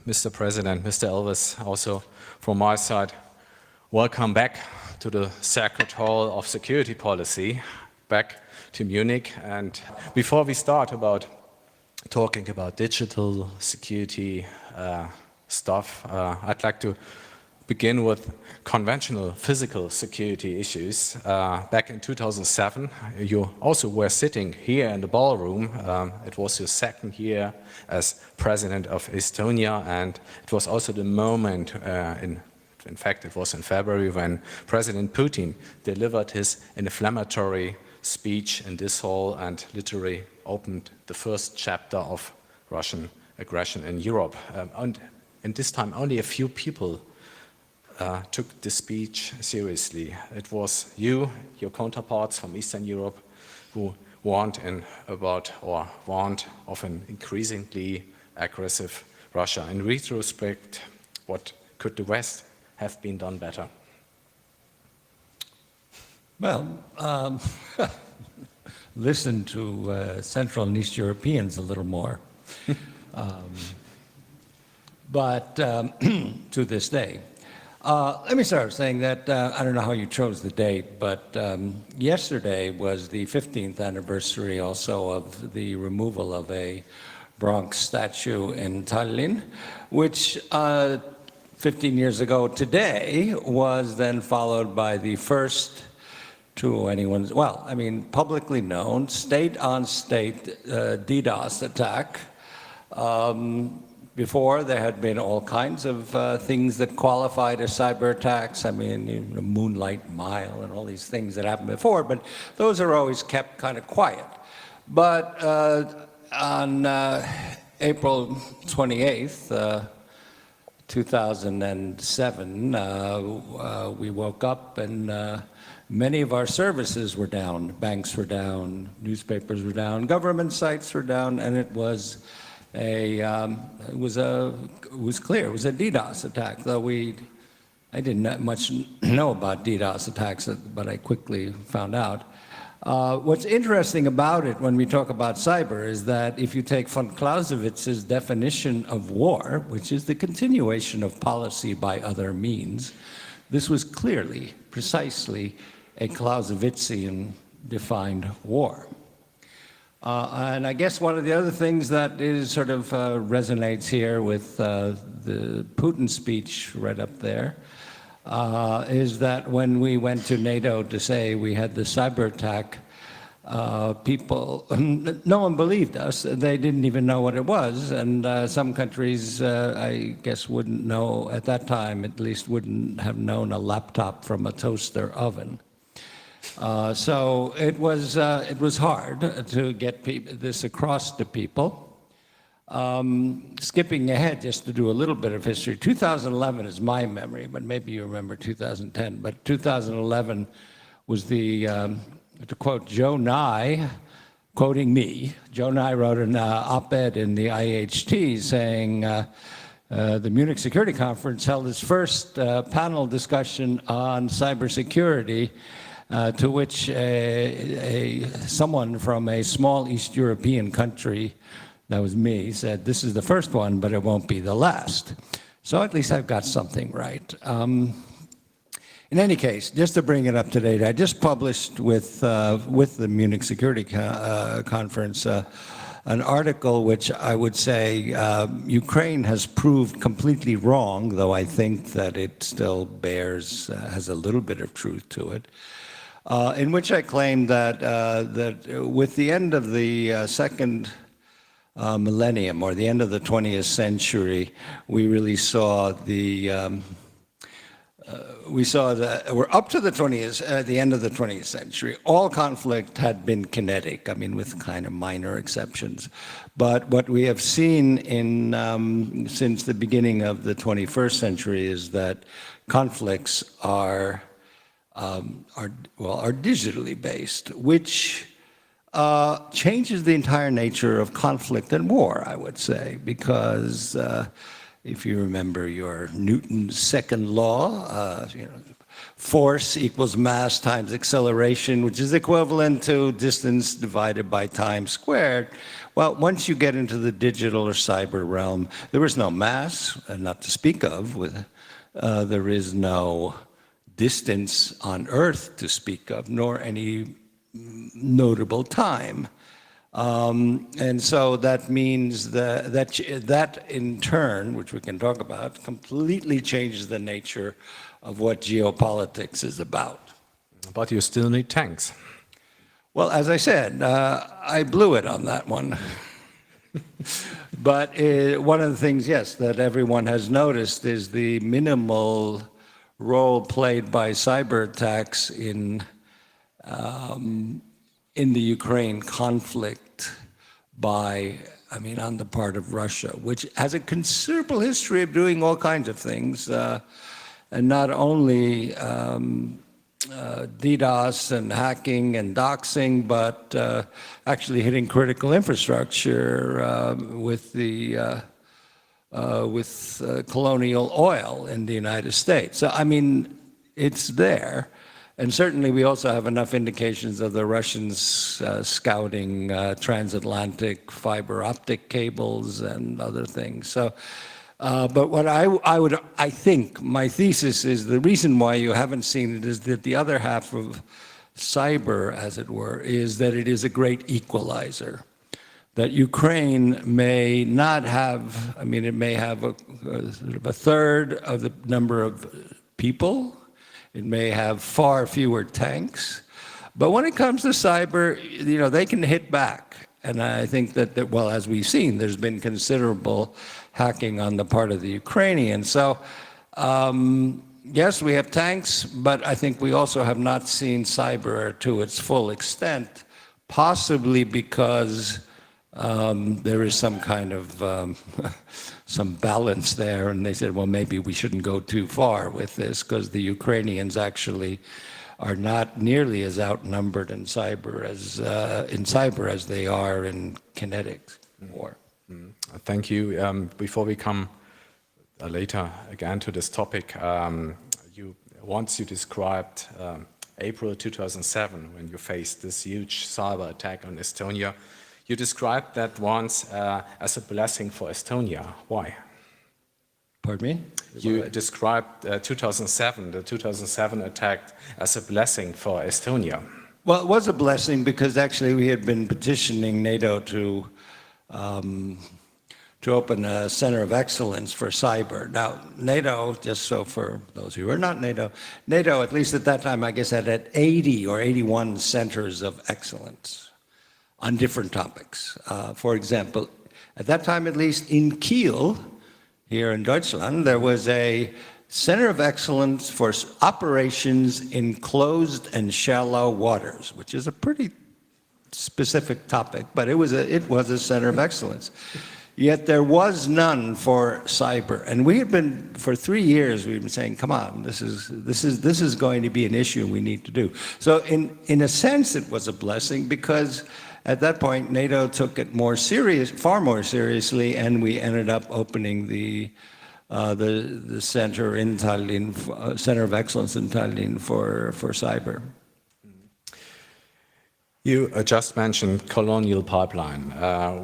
Mr. President, Mr. Ilves, also from my side, welcome back to the Sacred Hall of Security Policy, back to Munich. And before we start about talking about digital security stuff, I'd like to begin with conventional physical security issues. Back in 2007, you also were sitting here in the ballroom. It was your second year as president of Estonia, and it was also the moment, in fact, it was in February, when President Putin delivered his inflammatory speech in this hall and literally opened the first chapter of Russian aggression in Europe. And this time, only a few people took the speech seriously. It was you, your counterparts from Eastern Europe, who warned of an increasingly aggressive Russia. In retrospect, what could the West have been done better? Well, listen to Central and East Europeans a little more. But to this day. Let me start saying that I don't know how you chose the date, but yesterday was the 15th anniversary also of the removal of a Bronx statue in Tallinn, which 15 years ago today was then followed by the first, to anyone's, publicly known state-on-state DDoS attack. Before, there had been all kinds of things that qualified as cyber attacks. I mean, the Moonlight Mile and all these things that happened before, but those are always kept kind of quiet. But on April 28th, 2007, we woke up and many of our services were down. Banks were down, newspapers were down, government sites were down, and it was clear it was a DDoS attack. Though I didn't much know about DDoS attacks, but I quickly found out. What's interesting about it when we talk about cyber is that if you take von Clausewitz's definition of war, which is the continuation of policy by other means, this was clearly, precisely, a Clausewitzian defined war. And I guess one of the other things that is sort of resonates here with the Putin speech right up there is that when we went to NATO to say we had the cyber attack, no one believed us. They didn't even know what it was. And some countries, I guess, wouldn't know at that time, at least wouldn't have known a laptop from a toaster oven. So it was hard to get this across to people. Skipping ahead just to do a little bit of history, 2011 is my memory, but maybe you remember 2010. But 2011 was to quote Joe Nye, quoting me, Joe Nye wrote an op-ed in the IHT saying the Munich Security Conference held its first panel discussion on cybersecurity, to which someone from a small East European country, that was me, said, this is the first one, but it won't be the last. So at least I've got something right. In any case, just to bring it up to date, I just published with the Munich Security Conference an article which I would say Ukraine has proved completely wrong, though I think that it still has a little bit of truth to it. In which I claim that with the end of the second millennium, or the end of the 20th century, we really saw we're up to the end of the 20th century. All conflict had been kinetic, with kind of minor exceptions. But what we have seen since the beginning of the 21st century is that conflicts are digitally based, which changes the entire nature of conflict and war, I would say, because if you remember your Newton's second law, force equals mass times acceleration, which is equivalent to distance divided by time squared. Well, once you get into the digital or cyber realm, there is no mass, not to speak of. There is no distance on Earth to speak of, nor any notable time. And so that means that in turn, which we can talk about, completely changes the nature of what geopolitics is about. But you still need tanks. Well, as I said, I blew it on that one. But one of the things, yes, that everyone has noticed is the minimal role played by cyber attacks in the Ukraine conflict on the part of Russia, which has a considerable history of doing all kinds of things, and not only DDoS and hacking and doxing, but actually hitting critical infrastructure with colonial oil in the United States. So, it's there. And certainly we also have enough indications of the Russians scouting transatlantic fiber optic cables and other things. So, but what I think my thesis is the reason why you haven't seen it is that the other half of cyber, as it were, is that it is a great equalizer. That Ukraine may not have, it may have a third of the number of people. It may have far fewer tanks, but when it comes to cyber, they can hit back. And I think that, well, as we've seen, there's been considerable hacking on the part of the Ukrainians. So, yes, we have tanks, but I think we also have not seen cyber to its full extent, possibly because there is some kind of some balance there, and they said, well, maybe we shouldn't go too far with this because the Ukrainians actually are not nearly as outnumbered in cyber as they are in kinetic war. Thank you. Before we come later again to this topic, once you described April 2007 when you faced this huge cyber attack on Estonia. You described that once as a blessing for Estonia. Why? Pardon me? You described the 2007 attack as a blessing for Estonia. Well, it was a blessing because actually we had been petitioning NATO to open a center of excellence for cyber. Now, NATO, just so for those who are not NATO, at least at that time, I guess, had 80 or 81 centers of excellence on different topics. For example, at that time, at least in Kiel, here in Deutschland, there was a Center of Excellence for Operations in Closed and Shallow Waters, which is a pretty specific topic, but it was a Center of Excellence. Yet there was none for cyber, and we had been for 3 years. We've been saying, "Come on, this is going to be an issue we need to do." So, in a sense, it was a blessing because at that point NATO took it far more seriously, and we ended up opening the center in Tallinn, Center of Excellence in Tallinn for cyber. You just mentioned colonial pipeline.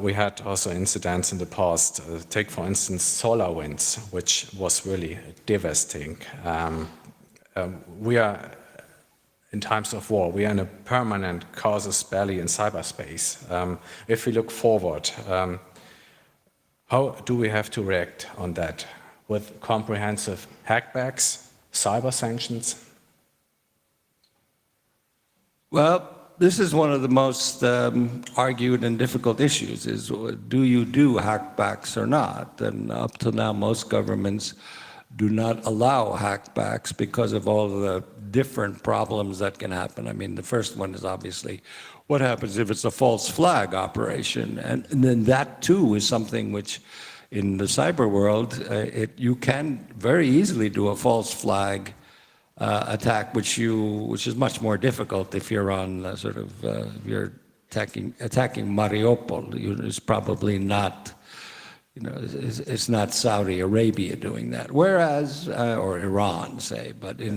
We had also incidents in the past. Take, for instance, SolarWinds, which was really devastating. We are, in times of war, we are in a permanent casus belli in cyberspace. If we look forward, how do we have to react on that? With comprehensive hackbacks, cyber sanctions? Well, this is one of the most argued and difficult issues, is do you do hackbacks or not? And up to now, most governments do not allow hackbacks because of all the different problems that can happen. I mean, the first one is obviously what happens if it's a false flag operation? And then that too is something which in the cyber world, you can very easily do a false flag attack, which is much more difficult if you're on you're attacking Mariupol. It's probably not it's not Saudi Arabia doing that. Whereas, or Iran, say, but in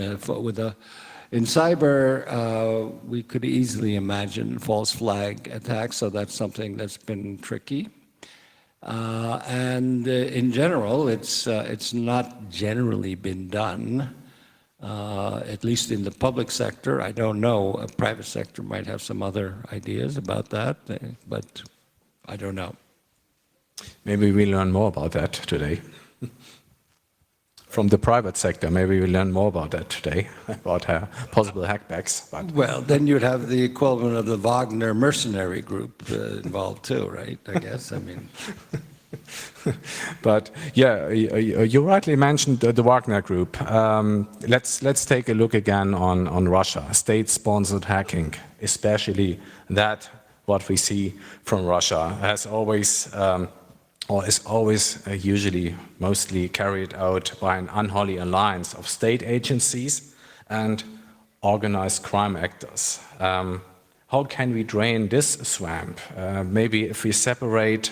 cyber, we could easily imagine false flag attacks, so that's something that's been tricky. And in general, it's not generally been done, at least in the public sector. I don't know, a private sector might have some other ideas about that, but I don't know. Maybe we learn more about that today. From the private sector, maybe we learn more about that today, about possible hackbacks. But Well, then you'd have the equivalent of the Wagner mercenary group involved too, right? I guess, I mean. But yeah, you rightly mentioned the Wagner Group. Let's take a look again on Russia, state-sponsored hacking, especially that what we see from Russia has always or is always usually mostly carried out by an unholy alliance of state agencies and organized crime actors. How can we drain this swamp? Maybe if we separate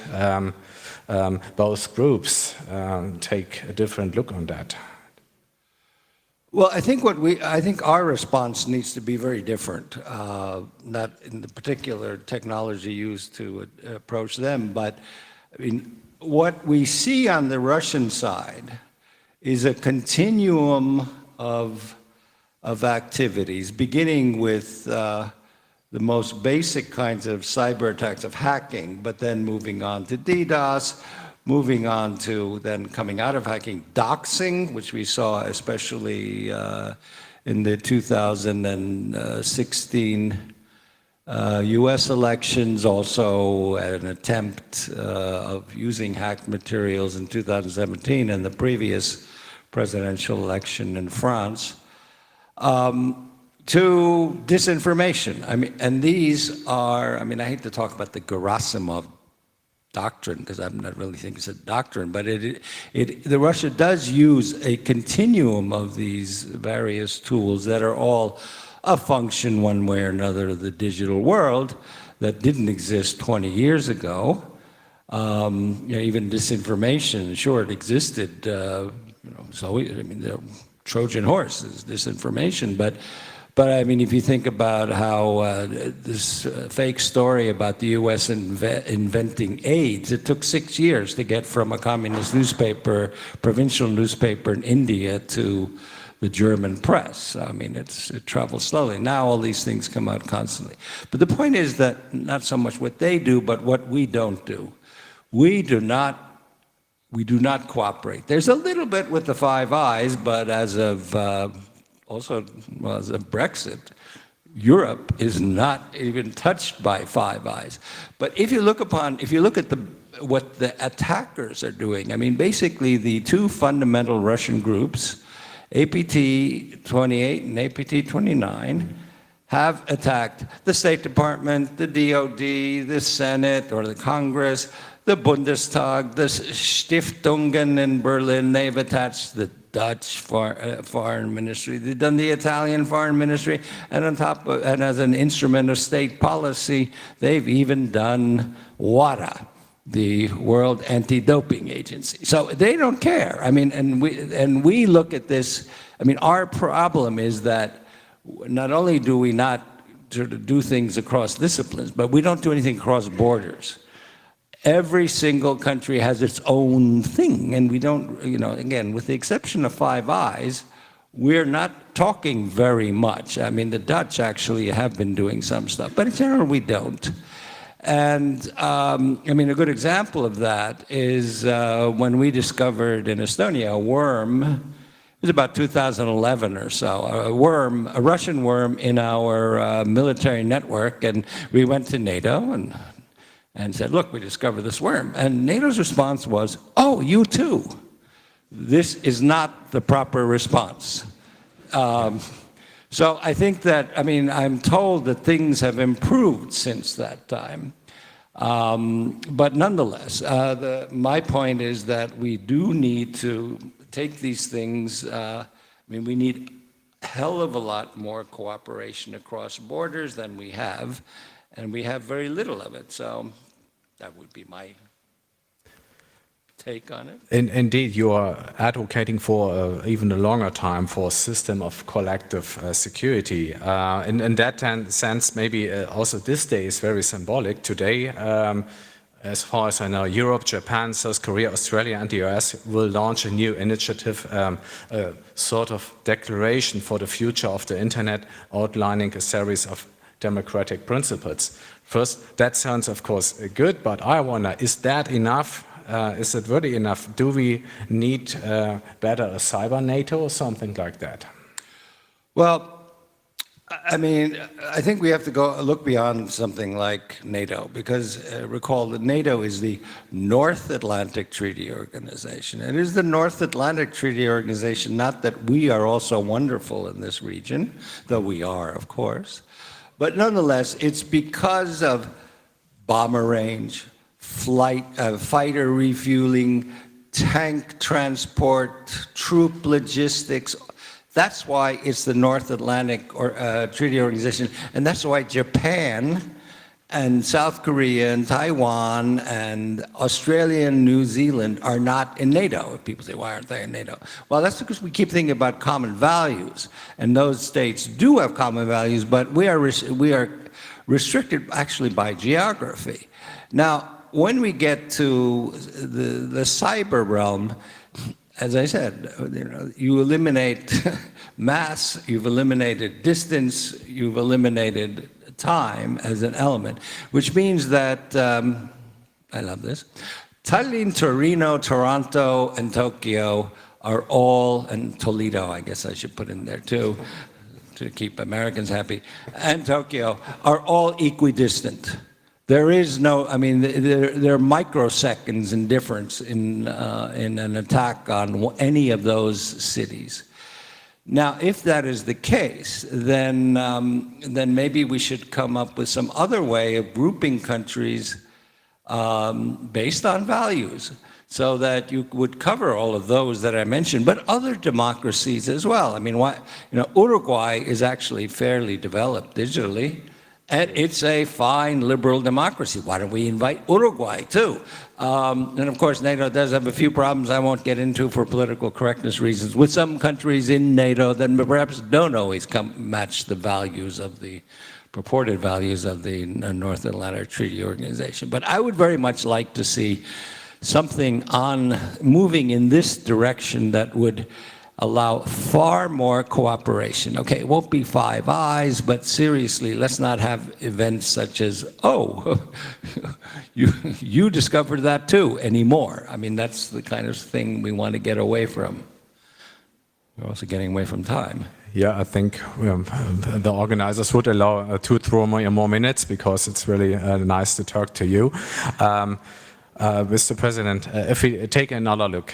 both groups, take a different look on that. Well, I think our response needs to be very different, not in the particular technology used to approach them, but I mean, what we see on the Russian side is a continuum of activities, beginning with the most basic kinds of cyber attacks of hacking, but then moving on to DDoS, moving on to then coming out of hacking, doxing, which we saw especially in the 2016 US elections, also an attempt of using hacked materials in 2017 and the previous presidential election in France, to disinformation. I mean, and these are, I mean, I hate to talk about the Gerasimov doctrine, because I'm not really thinking it's a doctrine, but the Russia does use a continuum of these various tools that are all a function one way or another of the digital world that didn't exist 20 years ago. Even disinformation, sure, it existed, so I mean, the Trojan horse is disinformation, but I mean, if you think about how this fake story about the U.S. inventing AIDS, it took 6 years to get from a communist newspaper, provincial newspaper in India to the German press. I mean, it travels slowly. Now all these things come out constantly. But the point is that not so much what they do, but what we don't do. We do not cooperate. There's a little bit with the Five Eyes, but as of also, well, as of Brexit, Europe is not even touched by Five Eyes. But if you look at what the attackers are doing, I mean, basically the two fundamental Russian groups, APT-28 and APT-29, have attacked the State Department, the DOD, the Senate or the Congress, the Bundestag, the Stiftungen in Berlin. They've attached the Dutch foreign ministry. They've done the Italian foreign ministry, and on top of, and as an instrument of state policy, they've even done WADA, the World Anti-Doping Agency. So they don't care. I mean, and we look at this. I mean, our problem is that not only do we not sort of do things across disciplines, but we don't do anything across borders. Every single country has its own thing, and we don't, again, with the exception of Five Eyes, we're not talking very much. I mean, the Dutch actually have been doing some stuff, but in general, we don't. And, I mean, a good example of that is when we discovered in Estonia a worm. It was about 2011 or so, a Russian worm in our military network, and we went to NATO and said, look, we discovered this worm. And NATO's response was, oh, you too. This is not the proper response. So I think that, I mean, I'm told that things have improved since that time. But nonetheless, my point is that we do need to take these things, I mean, we need a hell of a lot more cooperation across borders than we have, and we have very little of it. So that would be my take on it. Indeed, you are advocating for even a longer time for a system of collective security. In that sense, maybe also this day is very symbolic. Today, as far as I know, Europe, Japan, South Korea, Australia, and the US will launch a new initiative, a sort of declaration for the future of the Internet, outlining a series of democratic principles. First, that sounds, of course, good, but I wonder, is that enough? Is it really enough? Do we need better a cyber NATO or something like that? Well, I mean, I think we have to go look beyond something like NATO, because recall that NATO is the North Atlantic Treaty Organization. It is the North Atlantic Treaty Organization, not that we are also wonderful in this region, though we are, of course, but nonetheless, it's because of bomber range, fighter refueling, tank transport, troop logistics. That's why it's the North Atlantic Treaty Organization, and that's why Japan and South Korea and Taiwan and Australia and New Zealand are not in NATO. People say, why aren't they in NATO? Well, that's because we keep thinking about common values, and those states do have common values, but we are restricted actually by geography. Now, when we get to the cyber realm, as I said, you eliminate mass, you've eliminated distance, you've eliminated time as an element, which means that, I love this, Tallinn, Torino, Toronto, and Tokyo are all, and Toledo, I guess I should put in there too, to keep Americans happy, and Tokyo are all equidistant. There is no, I mean, there are microseconds in difference in an attack on any of those cities. Now, if that is the case, then maybe we should come up with some other way of grouping countries based on values, so that you would cover all of those that I mentioned, but other democracies as well. I mean, Uruguay is actually fairly developed digitally. And it's a fine liberal democracy. Why don't we invite Uruguay, too? And of course, NATO does have a few problems I won't get into for political correctness reasons, with some countries in NATO that perhaps don't always match the values of the purported values of the North Atlantic Treaty Organization. But I would very much like to see something moving in this direction that would allow far more cooperation. Okay, it won't be Five Eyes, but seriously, let's not have events such as, oh, you discovered that too, anymore. I mean, that's the kind of thing we want to get away from. We're also getting away from time. Yeah, I think the organizers would allow 2-3 more minutes, because it's really nice to talk to you. Mr. President, if we take another look,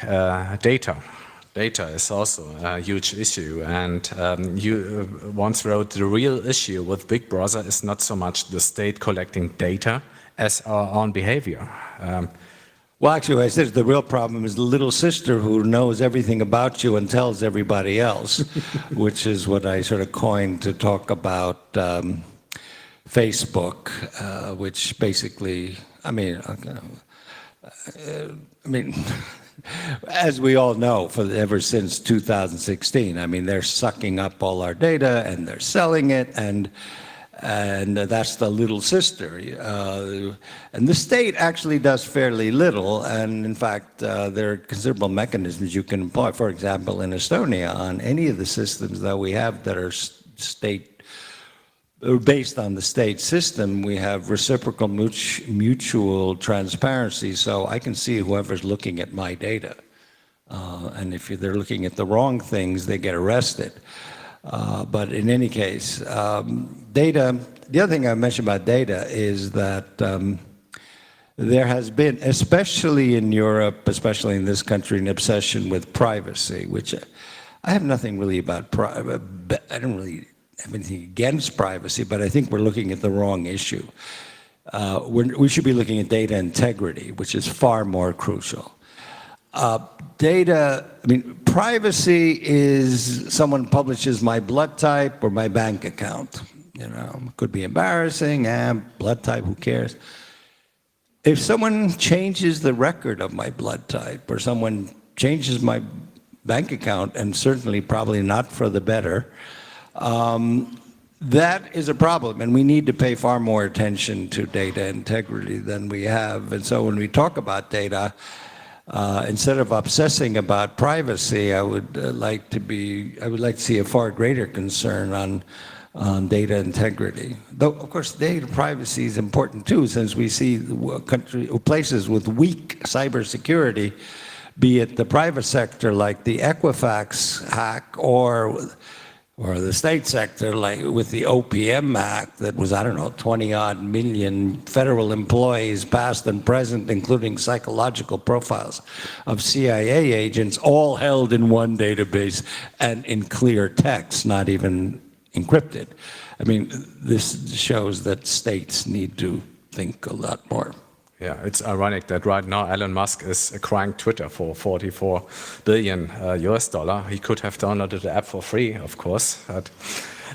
data is also a huge issue, and you once wrote, the real issue with Big Brother is not so much the state collecting data as our own behavior. Well, actually, what I said is the real problem is the little sister who knows everything about you and tells everybody else, which is what I sort of coined to talk about Facebook, which basically, I mean, as we all know, ever since 2016, I mean, they're sucking up all our data and they're selling it, and that's the little sister. And the state actually does fairly little, and in fact, there are considerable mechanisms you can employ. For example, in Estonia, on any of the systems that we have that are based on the state system, we have reciprocal mutual transparency, so I can see whoever's looking at my data. And if they're looking at the wrong things, they get arrested. But in any case, data, the other thing I mentioned about data is that there has been, especially in Europe, especially in this country, an obsession with privacy, which I have nothing really about, I don't really have anything against privacy, but I think we're looking at the wrong issue. We should be looking at data integrity, which is far more crucial. Privacy is someone publishes my blood type or my bank account. You know, it could be embarrassing, blood type, who cares? if someone changes the record of my blood type, or someone changes my bank account, and certainly probably not for the better, that is a problem, and we need to pay far more attention to data integrity than we have. And so when we talk about data, instead of obsessing about privacy, I would like to see a far greater concern on data integrity. Though, of course, data privacy is important too, since we see places with weak cybersecurity, be it the private sector like the Equifax hack, or the state sector like with the OPM hack that was, I don't know, 20-odd million federal employees, past and present, including psychological profiles of CIA agents, all held in one database and in clear text, not even encrypted. I mean, this shows that states need to think a lot more. Yeah, it's ironic that right now Elon Musk is acquiring Twitter for $44 billion US. He could have downloaded the app for free, of course.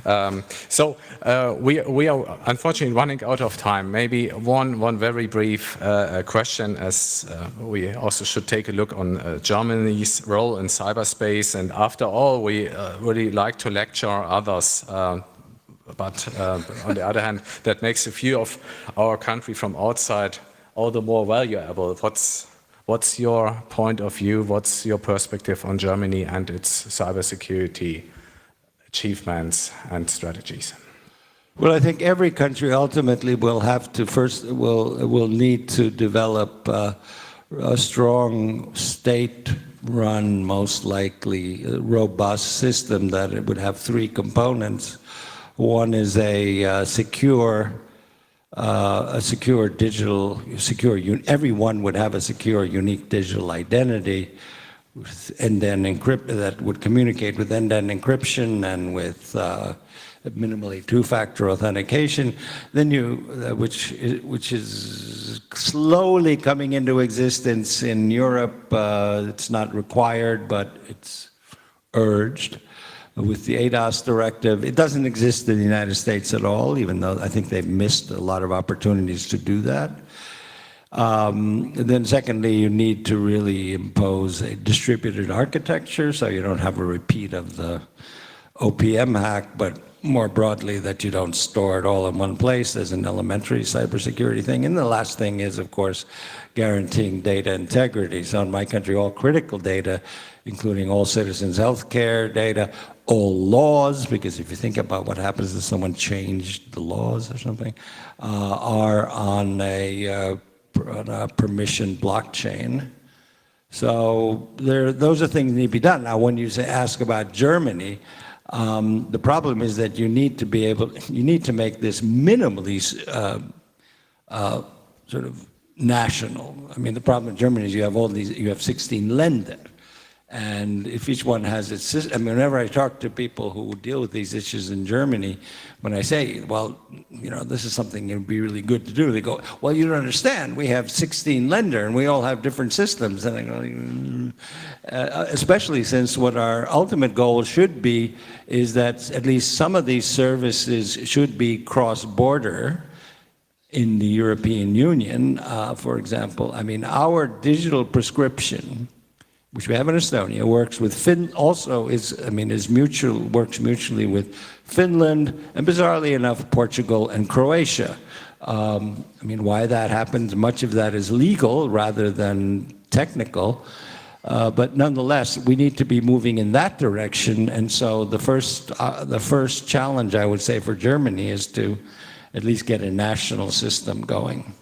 We are unfortunately running out of time. Maybe one very brief question, as we also should take a look on Germany's role in cyberspace. And after all, we really like to lecture others. But on the other hand, that makes a view of our country from outside all the more valuable. What's your point of view? What's your perspective on Germany and its cybersecurity achievements and strategies? Well, I think every country ultimately will have to will need to develop a strong state-run, most likely robust system that it would have three components. One is everyone would have a secure, unique digital identity, and then that would communicate with end-to-end encryption and with minimally two-factor authentication. Then which is slowly coming into existence in Europe. It's not required, but it's urged. With the ADAS directive, it doesn't exist in the United States at all, even though I think they've missed a lot of opportunities to do that. Then secondly, you need to really impose a distributed architecture, so you don't have a repeat of the OPM hack, but more broadly that you don't store it all in one place as an elementary cybersecurity thing. And the last thing is, of course, guaranteeing data integrity. So in my country, all critical data, including all citizens' health care data, all laws, because if you think about what happens if someone changed the laws or something, are on a permission blockchain. So those are things that need to be done. Now, when you ask about Germany, the problem is that you need to make this minimally sort of national. I mean, the problem in Germany is you have 16 Länder. And if each one has its system, I mean, whenever I talk to people who deal with these issues in Germany, when I say, well, this is something that would be really good to do, they go, well, you don't understand. We have 16 Länder and we all have different systems. And I go, especially since what our ultimate goal should be is that at least some of these services should be cross-border in the European Union. For example, I mean, our digital prescription, which we have in Estonia, works with works mutually with Finland, and bizarrely enough, Portugal and Croatia. I mean, why that happens, much of that is legal rather than technical, but nonetheless, we need to be moving in that direction. And so the first challenge, I would say, for Germany is to at least get a national system going.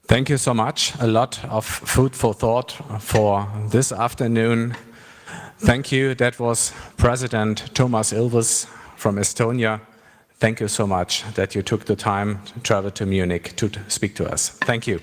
Thank you so much. A lot of food for thought for this afternoon. Thank you. That was President Toomas Ilves from Estonia. Thank you so much that you took the time to travel to Munich to speak to us. Thank you.